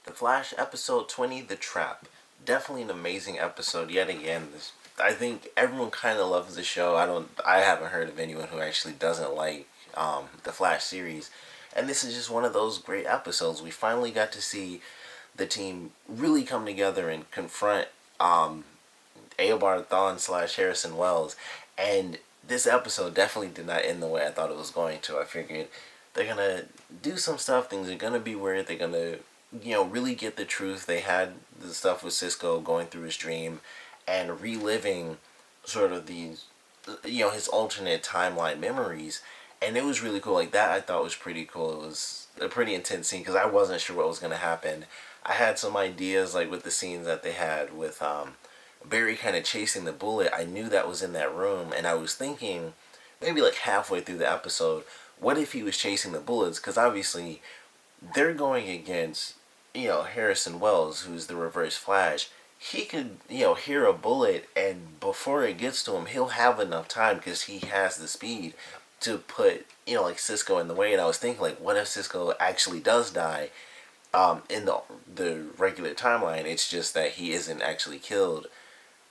The Flash episode 20, The Trap. Definitely an amazing episode yet again. I think everyone kind of loves the show. I haven't heard of anyone who actually doesn't like the Flash series. And this is just one of those great episodes. We finally got to see the team really come together and confront Eobard Thawne slash Harrison Wells. And this episode definitely did not end the way I thought it was going to. I figured they're going to do some stuff. Things are going to be weird. They're going to, really get the truth. They had the stuff with Cisco going through his dream and reliving sort of these, his alternate timeline memories. And it was really cool. Like, that I thought was pretty cool. It was a pretty intense scene because I wasn't sure what was going to happen. I had some ideas, like, with the scenes that they had with Barry kind of chasing the bullet. I knew that was in that room, and I was thinking, maybe like halfway through the episode, what if he was chasing the bullets? Because obviously, they're going against, Harrison Wells, who's the Reverse Flash. He could, hear a bullet, and before it gets to him, he'll have enough time because he has the speed to put, like Cisco in the way. And I was thinking, like, what if Cisco actually does die? In the regular timeline, it's just that he isn't actually killed,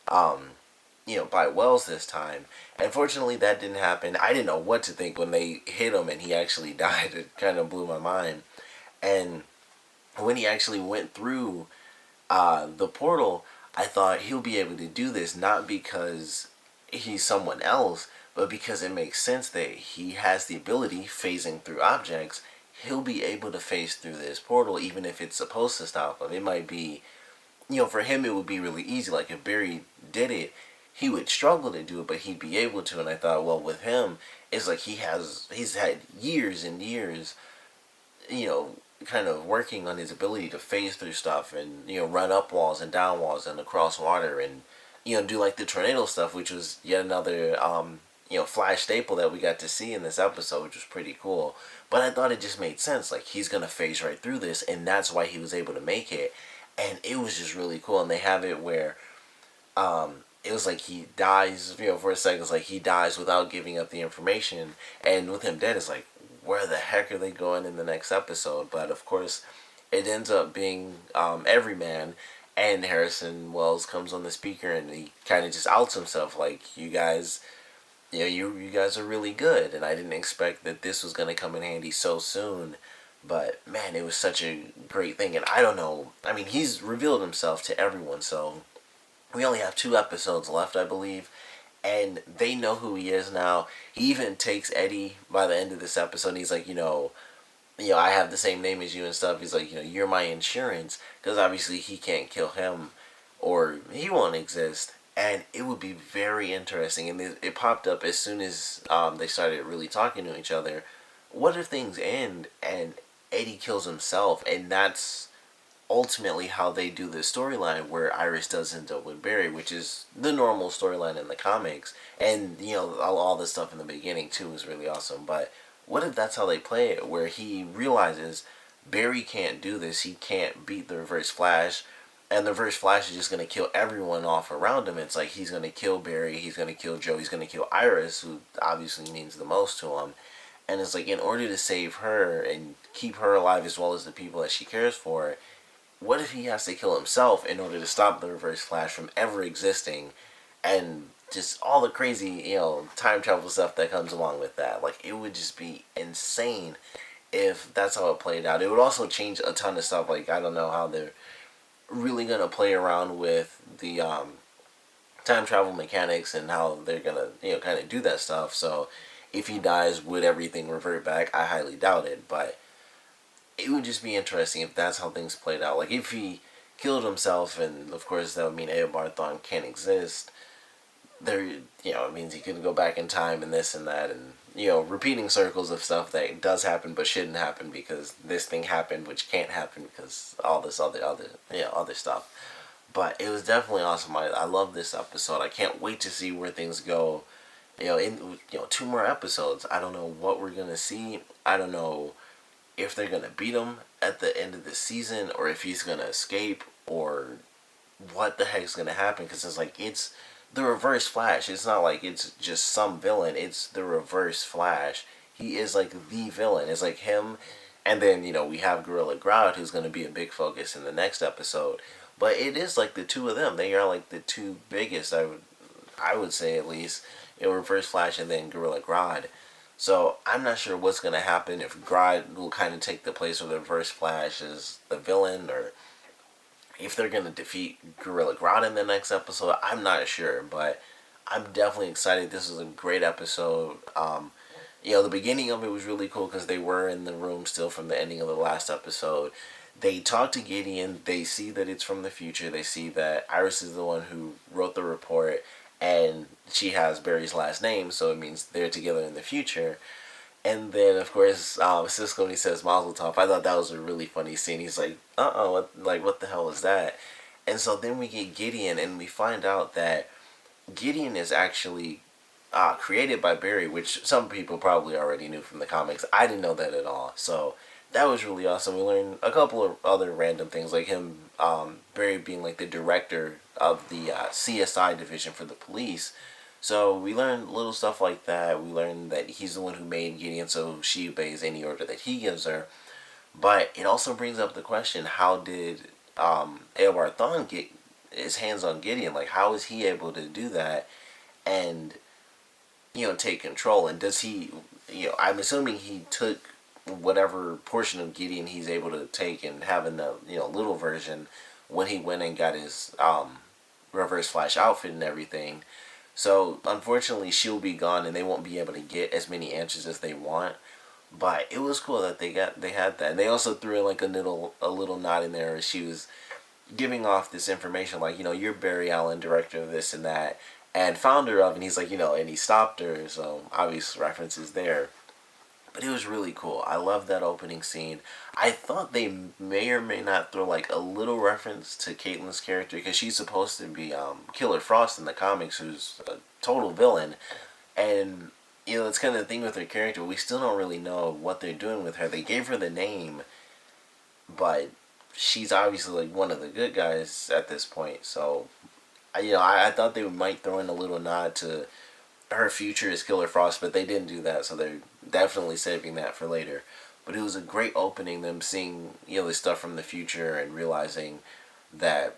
by Wells this time. And fortunately, that didn't happen. I didn't know what to think when they hit him and he actually died. It kind of blew my mind. And when he actually went through the portal, I thought he'll be able to do this not because he's someone else, but because it makes sense that he has the ability, phasing through objects, he'll be able to phase through this portal even if it's supposed to stop him. It might be, for him it would be really easy. Like if Barry did it, he would struggle to do it, but he'd be able to. And I thought, well, with him, it's like he's had years and years, kind of working on his ability to phase through stuff and, run up walls and down walls and across water and, do like the tornado stuff, which was yet another, Flash staple that we got to see in this episode, which was pretty cool. But I thought it just made sense. Like, he's going to phase right through this, and that's why he was able to make it. And it was just really cool. And they have it where it was like he dies, for a second. It's like he dies without giving up the information. And with him dead, it's like, where the heck are they going in the next episode? But of course, it ends up being Everyman. And Harrison Wells comes on the speaker and he kind of just outs himself like, you guys, you guys are really good. And I didn't expect that this was going to come in handy so soon. But man, it was such a great thing. And I don't know. I mean, he's revealed himself to everyone. So we only have 2 episodes left, I believe. And they know who he is now. He even takes Eddie by the end of this episode. And he's like, I have the same name as you and stuff. He's like, you're my insurance. Because obviously he can't kill him or he won't exist. And it would be very interesting. And it popped up as soon as they started really talking to each other. What if things end and Eddie kills himself? And that's ultimately how they do the storyline where Iris does end up with Barry, which is the normal storyline in the comics. And, all this stuff in the beginning, too, was really awesome. But what if that's how they play it, where he realizes Barry can't do this, he can't beat the Reverse Flash, and the Reverse Flash is just going to kill everyone off around him. It's like he's going to kill Barry, he's going to kill Joe, he's going to kill Iris, who obviously means the most to him. And it's like, in order to save her and keep her alive as well as the people that she cares for, what if he has to kill himself in order to stop the Reverse Flash from ever existing? And just all the crazy, time travel stuff that comes along with that. Like, it would just be insane if that's how it played out. It would also change a ton of stuff. Like, I don't know how they're really going to play around with the time travel mechanics and how they're going to, kind of do that stuff. So, if he dies, would everything revert back? I highly doubt it, but it would just be interesting if that's how things played out. Like, if he killed himself, and of course that would mean Eobard Thawne can't exist, there, it means he could go back in time and this and that, and, repeating circles of stuff that does happen but shouldn't happen because this thing happened which can't happen because all this other stuff. But it was definitely awesome. I love this episode. I can't wait to see where things go. In 2 more episodes. I don't know what we're gonna see. I don't know if they're gonna beat him at the end of the season or if he's gonna escape or what the heck's gonna happen, because it's like it's the Reverse Flash. It's not like it's just some villain. It's the Reverse Flash. He is like the villain. It's like him And then, we have Gorilla Grodd, who's going to be a big focus in the next episode. But it is like the two of them. They are like the two biggest, I would say at least, Reverse Flash and then Gorilla Grodd. So I'm not sure what's going to happen, if Grodd will kind of take the place of the Reverse Flash as the villain, or if they're going to defeat Gorilla Grodd in the next episode. I'm not sure, but I'm definitely excited. This was a great episode. The beginning of it was really cool because they were in the room still from the ending of the last episode. They talk to Gideon. They see that it's from the future. They see that Iris is the one who wrote the report, and she has Barry's last name, so it means they're together in the future. And then, of course, Cisco, when he says Mazel Tov, I thought that was a really funny scene. He's like, what the hell is that? And so then we get Gideon, and we find out that Gideon is actually created by Barry, which some people probably already knew from the comics. I didn't know that at all. So that was really awesome. We learned a couple of other random things, like him, Barry being like the director of the CSI division for the police. So we learned little stuff like that. We learned that he's the one who made Gideon, so she obeys any order that he gives her. But it also brings up the question, how did Eobard Thawne get his hands on Gideon? Like, how is he able to do that and, take control? And does he, I'm assuming he took whatever portion of Gideon he's able to take and having the, little version when he went and got his Reverse Flash outfit and everything. So unfortunately she'll be gone and they won't be able to get as many answers as they want. But it was cool that they had that. And they also threw in like a little nod in there as she was giving off this information, like, you're Barry Allen, director of this and that, and founder of, and he's like, and he stopped her, so obvious references there. But it was really cool. I love that opening scene. I thought they may or may not throw like a little reference to Caitlin's character, because she's supposed to be Killer Frost in the comics, who's a total villain. And, it's kind of the thing with her character. We still don't really know what they're doing with her. They gave her the name, but she's obviously like one of the good guys at this point. So, I thought they might throw in a little nod to her future as Killer Frost, but they didn't do that, so they're definitely saving that for later. But it was a great opening, them seeing, this stuff from the future and realizing that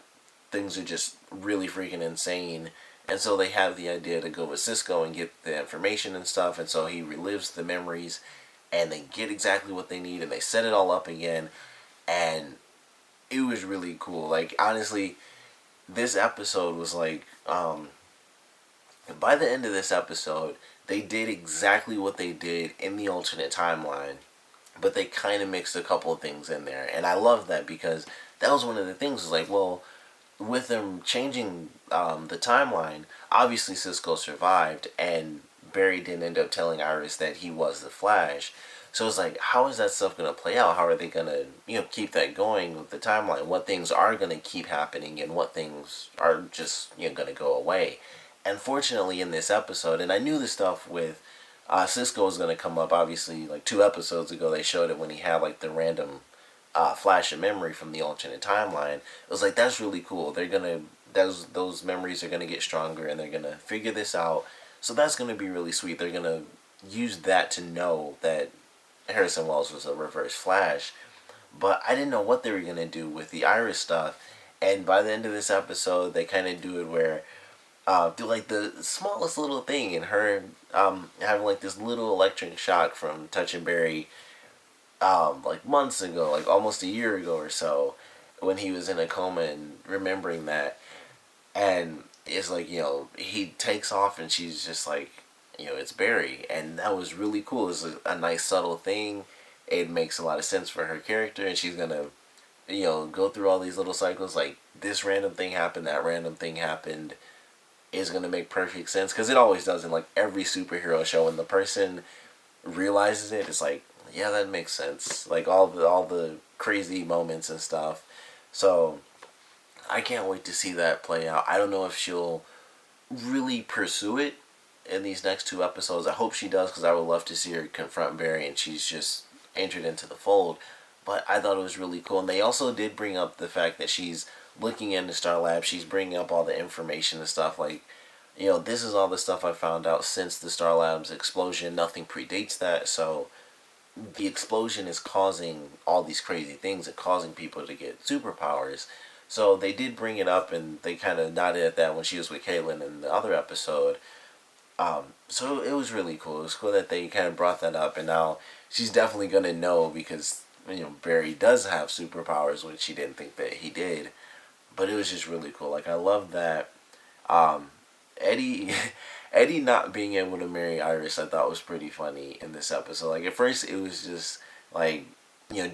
things are just really freaking insane. And so they have the idea to go with Cisco and get the information and stuff, and so he relives the memories, and they get exactly what they need, and they set it all up again, and it was really cool. Like, honestly, this episode was like, by the end of this episode, they did exactly what they did in the alternate timeline, but they kind of mixed a couple of things in there. And I love that, because that was one of the things, was like, well, with them changing the timeline, obviously Cisco survived, and Barry didn't end up telling Iris that he was the Flash. So it's like, how is that stuff going to play out? How are they going to, keep that going with the timeline? What things are going to keep happening, and what things are just, going to go away? And fortunately in this episode, and I knew the stuff with Cisco was going to come up, obviously, like 2 episodes ago they showed it when he had like the random flash of memory from the alternate timeline. It was like, that's really cool. They're going to, those memories are going to get stronger, and they're going to figure this out. So that's going to be really sweet. They're going to use that to know that Harrison Wells was a Reverse Flash. But I didn't know what they were going to do with the Iris stuff. And by the end of this episode, they kind of do it where do like the smallest little thing, and her having like this little electric shock from touching Barry like months ago, like almost a year ago or so, when he was in a coma, and remembering that. And it's like, he takes off and she's just like, it's Barry. And that was really cool. It's a nice subtle thing. It makes a lot of sense for her character, and she's gonna go through all these little cycles, like this random thing happened, that random thing happened, is going to make perfect sense, because it always does in like every superhero show. When the person realizes it, it's like, yeah, that makes sense, like all the crazy moments and stuff. So I can't wait to see that play out. I don't know if she'll really pursue it in these next 2 episodes. I hope she does, because I would love to see her confront Barry and she's just entered into the fold. But I thought it was really cool. And they also did bring up the fact that she's looking into Star Labs. She's bringing up all the information and stuff. Like, this is all the stuff I found out since the Star Labs explosion. Nothing predates that. So the explosion is causing all these crazy things and causing people to get superpowers. So they did bring it up, and they kind of nodded at that when she was with Caitlin in the other episode. So it was really cool. It was cool that they kind of brought that up, and now she's definitely gonna know because Barry does have superpowers, which she didn't think that he did. But it was just really cool. Like, I love that Eddie Eddie not being able to marry Iris, I thought was pretty funny in this episode. Like, at first it was just like,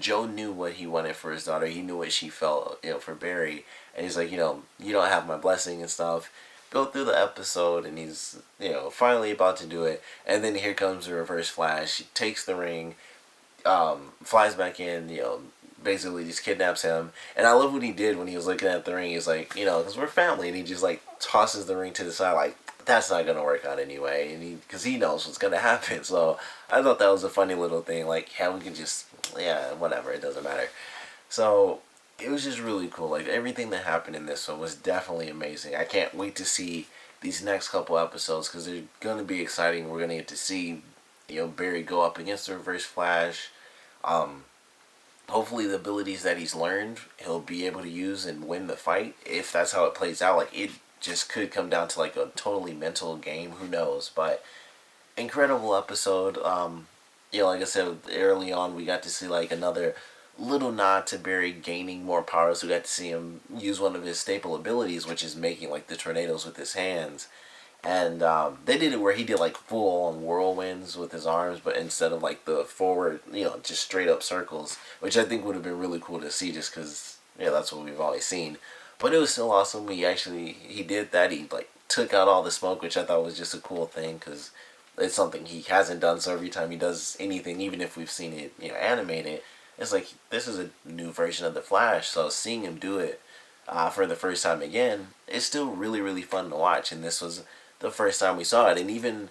Joe knew what he wanted for his daughter. He knew what she felt, for Barry, and he's like, you don't have my blessing and stuff. Go through the episode, and he's, finally about to do it, and then here comes the Reverse Flash. She takes the ring, flies back in, basically just kidnaps him. And I love what he did when he was looking at the ring. He's like, because we're family, and he just like tosses the ring to the side, like, that's not gonna work out anyway, and because he knows what's gonna happen. So I thought that was a funny little thing. Like, yeah, we can just, yeah, whatever, it doesn't matter. So it was just really cool. Like, everything that happened in this one was definitely amazing. I can't wait to see these next couple episodes because they're gonna be exciting. We're gonna get to see, Barry go up against the Reverse Flash. Hopefully the abilities that he's learned he'll be able to use and win the fight. If that's how it plays out, like, it just could come down to like a totally mental game. Who knows? But incredible episode. Like I said early on, we got to see like another little nod to Barry gaining more power. So we got to see him use one of his staple abilities, which is making like the tornadoes with his hands. And they did it where he did like full on whirlwinds with his arms, but instead of like the forward, just straight up circles, which I think would have been really cool to see just because, that's what we've always seen. But it was still awesome. He did that. He like took out all the smoke, which I thought was just a cool thing because it's something he hasn't done. So every time he does anything, even if we've seen it, animated, it's like this is a new version of the Flash. So seeing him do it for the first time again, it's still really really fun to watch. And this was the first time we saw it. And even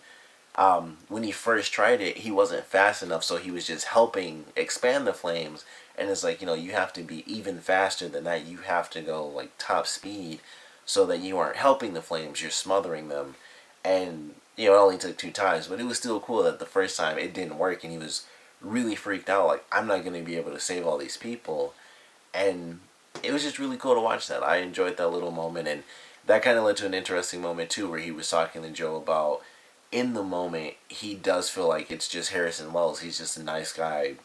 when he first tried it, he wasn't fast enough, so he was just helping expand the flames. And it's like, you have to be even faster than that. You have to go like top speed so that you aren't helping the flames, you're smothering them. And, it only took 2 times, but it was still cool that the first time it didn't work and he was really freaked out, like, I'm not going to be able to save all these people. And it was just really cool to watch that. I enjoyed that little moment, and that kind of led to an interesting moment too where he was talking to Joe about, in the moment, he does feel like it's just Harrison Wells. He's just a nice guy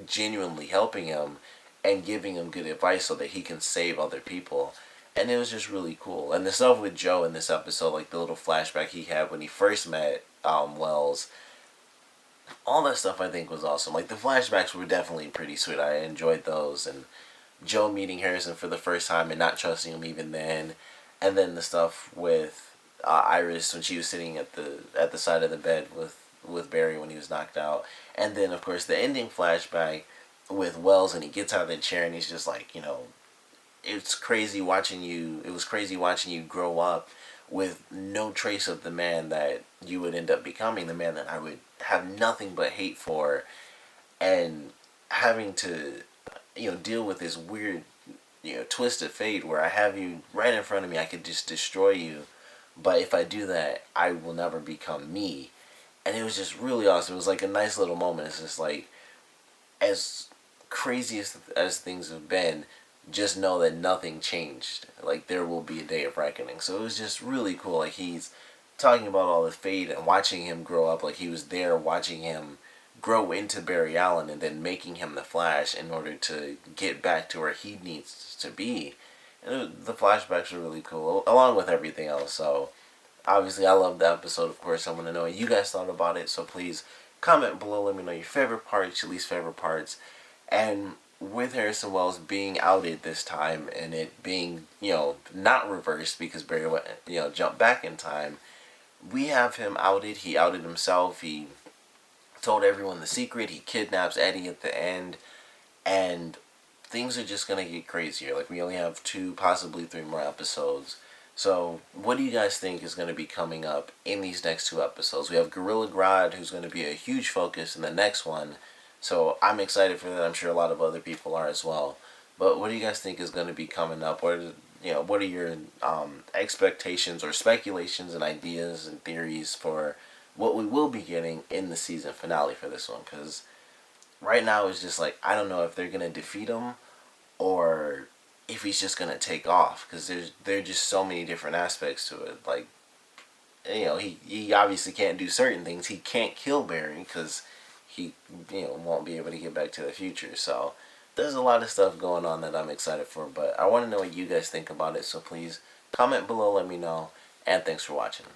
genuinely helping him and giving him good advice so that he can save other people. And it was just really cool. And the stuff with Joe in this episode, like the little flashback he had when he first met Wells, all that stuff I think was awesome. Like, the flashbacks were definitely pretty sweet. I enjoyed those. And Joe meeting Harrison for the first time and not trusting him even then. And then the stuff with Iris when she was sitting at the side of the bed with Barry when he was knocked out. And then, of course, the ending flashback with Wells, and he gets out of the chair and he's just like, it was crazy watching you grow up with no trace of the man that you would end up becoming, the man that I would have nothing but hate for, and having to, deal with this weird, twist of fate where I have you right in front of me, I could just destroy you, but if I do that, I will never become me. And it was just really awesome. It was like a nice little moment. It's just like, as crazy as things have been, just know that nothing changed. Like, there will be a day of reckoning. So it was just really cool. Like, he's talking about all the fate and watching him grow up. Like, he was there watching him grow into Barry Allen and then making him the Flash in order to get back to where he needs to be. And the flashbacks are really cool, along with everything else. So, obviously, I love the episode. Of course, I want to know what you guys thought about it. So, please comment below. Let me know your favorite parts, your least favorite parts. And with Harrison Wells being outed this time and it being, not reversed because Barry went, jumped back in time, we have him outed. He outed himself. He told everyone the secret. He kidnaps Eddie at the end. And things are just going to get crazier. Like, we only have 2, possibly 3 more episodes. So, what do you guys think is going to be coming up in these next 2 episodes? We have Gorilla Grodd, who's going to be a huge focus in the next one. So, I'm excited for that. I'm sure a lot of other people are as well. But what do you guys think is going to be coming up? What are your expectations or speculations and ideas and theories for what we will be getting in the season finale for this one? Because right now it's just like I don't know if they're gonna defeat him or if he's just gonna take off because there's just so many different aspects to it. Like, you know, he obviously can't do certain things. He can't kill Barry because he, you know, won't be able to get back to the future. So there's a lot of stuff going on that I'm excited for. But I want to know what you guys think about it. So please comment below, let me know, and thanks for watching.